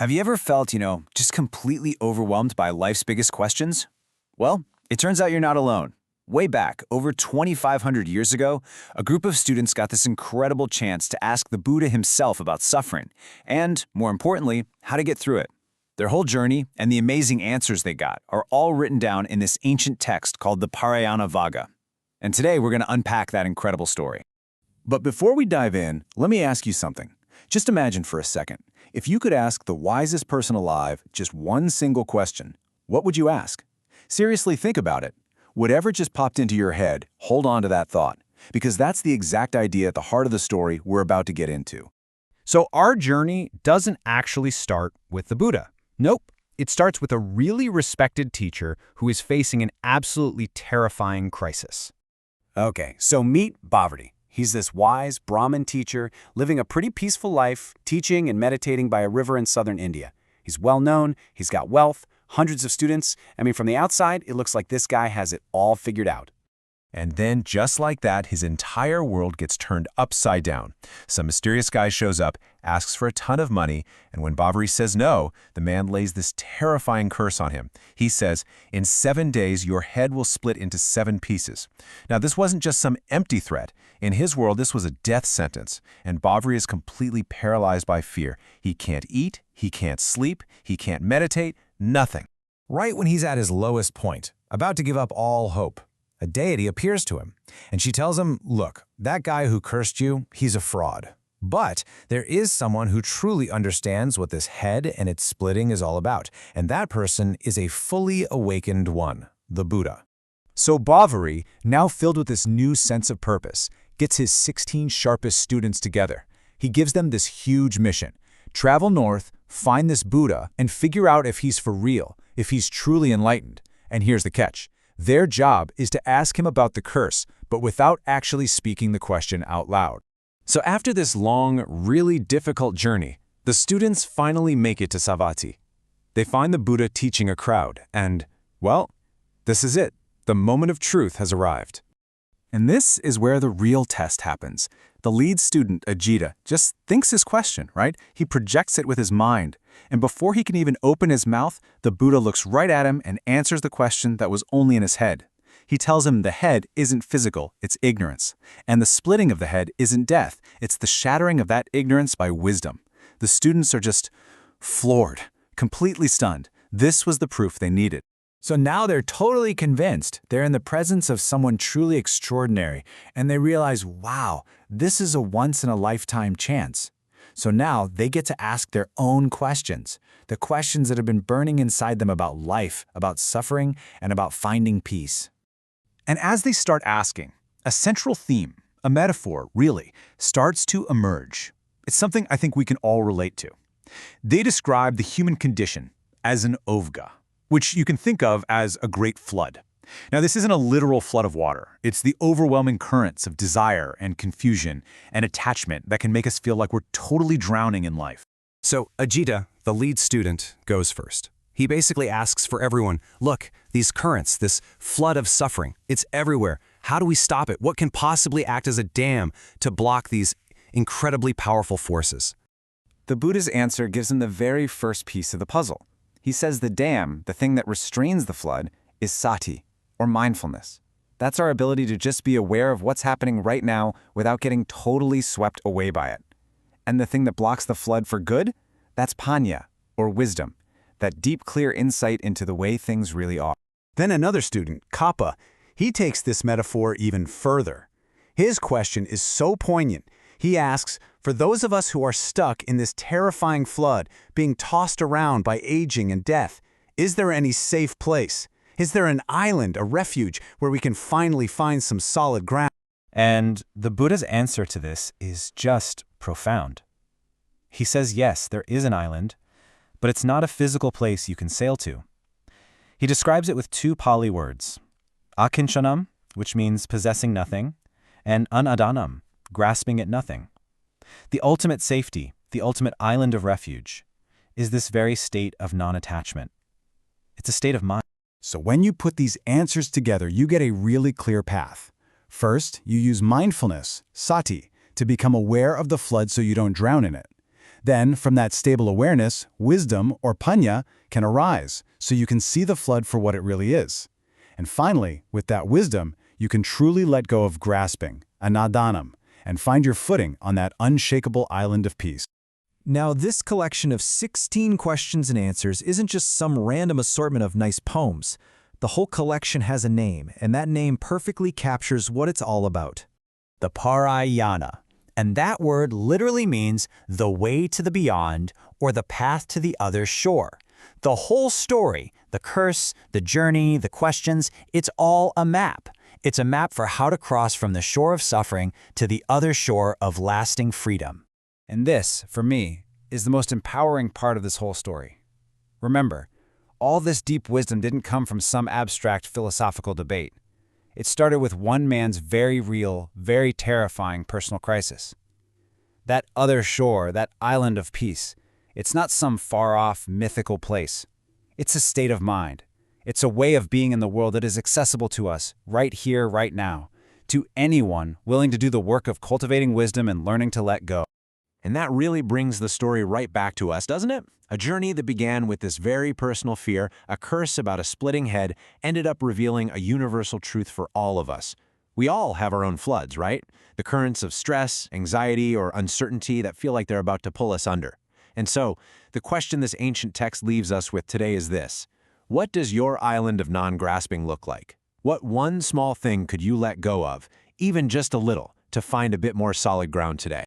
Have you ever felt, just completely overwhelmed by life's biggest questions? Well, it turns out you're not alone. Way back, over 2,500 years ago, a group of students got this incredible chance to ask the Buddha himself about suffering, and, more importantly, how to get through it. Their whole journey and the amazing answers they got are all written down in this ancient text called the Vagga. And today we're going to unpack that incredible story. But before we dive in, let me ask you something. Just imagine for a second, if you could ask the wisest person alive just one single question, what would you ask? Seriously, think about it. Whatever just popped into your head, hold on to that thought, because that's the exact idea at the heart of the story we're about to get into. So our journey doesn't actually start with the Buddha. Nope. It starts with a really respected teacher who is facing an absolutely terrifying crisis. Okay, so meet Bhavarti. He's this wise Brahmin teacher living a pretty peaceful life, teaching and meditating by a river in southern India. He's well known, he's got wealth, hundreds of students. I mean, from the outside, it looks like this guy has it all figured out. And then, just like that, his entire world gets turned upside down. Some mysterious guy shows up, asks for a ton of money, and when Bhavarti says no, the man lays this terrifying curse on him. He says, "In 7 days, your head will split into 7 pieces." Now, this wasn't just some empty threat. In his world, this was a death sentence, and Bhavarti is completely paralyzed by fear. He can't eat, he can't sleep, he can't meditate, nothing. Right when he's at his lowest point, about to give up all hope, a deity appears to him, and she tells him, look, that guy who cursed you, he's a fraud. But there is someone who truly understands what this head and its splitting is all about, and that person is a fully awakened one, the Buddha. So Bhavarti, now filled with this new sense of purpose, gets his 16 sharpest students together. He gives them this huge mission. Travel north, find this Buddha, and figure out if he's for real, if he's truly enlightened. And here's the catch. Their job is to ask him about the curse, but without actually speaking the question out loud. So after this long, really difficult journey, the students finally make it to Savatthi. They find the Buddha teaching a crowd, and, well, this is it. The moment of truth has arrived. And this is where the real test happens. The lead student, Ajita, just thinks his question, right? He projects it with his mind. And before he can even open his mouth, the Buddha looks right at him and answers the question that was only in his head. He tells him the head isn't physical, it's ignorance. And the splitting of the head isn't death, it's the shattering of that ignorance by wisdom. The students are just floored, completely stunned. This was the proof they needed. So now they're totally convinced they're in the presence of someone truly extraordinary, and they realize, wow, this is a once-in-a-lifetime chance. So now they get to ask their own questions, the questions that have been burning inside them about life, about suffering, and about finding peace. And as they start asking, a central theme, a metaphor, really, starts to emerge. It's something I think we can all relate to. They describe the human condition as an ovga, which you can think of as a great flood. Now, this isn't a literal flood of water. It's the overwhelming currents of desire and confusion and attachment that can make us feel like we're totally drowning in life. So Ajita, the lead student, goes first. He basically asks for everyone, look, these currents, this flood of suffering, it's everywhere. How do we stop it? What can possibly act as a dam to block these incredibly powerful forces? The Buddha's answer gives him the very first piece of the puzzle. He says the dam, the thing that restrains the flood, is sati, or mindfulness. That's our ability to just be aware of what's happening right now without getting totally swept away by it. And the thing that blocks the flood for good? That's panya, or wisdom, that deep, clear insight into the way things really are. Then another student, Kappa, he takes this metaphor even further. His question is so poignant. He asks, for those of us who are stuck in this terrifying flood, being tossed around by aging and death, is there any safe place? Is there an island, a refuge, where we can finally find some solid ground? And the Buddha's answer to this is just profound. He says, yes, there is an island, but it's not a physical place you can sail to. He describes it with 2 Pali words, akinchanam, which means possessing nothing, and anadanam, grasping at nothing. The ultimate safety, the ultimate island of refuge, is this very state of non-attachment. It's a state of mind. So when you put these answers together, you get a really clear path. First, you use mindfulness, sati, to become aware of the flood so you don't drown in it. Then, from that stable awareness, wisdom, or panya, can arise, so you can see the flood for what it really is. And finally, with that wisdom, you can truly let go of grasping, anadanam, and find your footing on that unshakable island of peace. Now, this collection of 16 questions and answers isn't just some random assortment of nice poems. The whole collection has a name, and that name perfectly captures what it's all about. The Parayana. And that word literally means the way to the beyond or the path to the other shore. The whole story, the curse, the journey, the questions, it's all a map. It's a map for how to cross from the shore of suffering to the other shore of lasting freedom. And this, for me, is the most empowering part of this whole story. Remember, all this deep wisdom didn't come from some abstract philosophical debate. It started with one man's very real, very terrifying personal crisis. That other shore, that island of peace, it's not some far-off, mythical place. It's a state of mind. It's a way of being in the world that is accessible to us, right here, right now, to anyone willing to do the work of cultivating wisdom and learning to let go. And that really brings the story right back to us, doesn't it? A journey that began with this very personal fear, a curse about a splitting head, ended up revealing a universal truth for all of us. We all have our own floods, right? The currents of stress, anxiety, or uncertainty that feel like they're about to pull us under. And so, the question this ancient text leaves us with today is this: what does your island of non-grasping look like? What one small thing could you let go of, even just a little, to find a bit more solid ground today?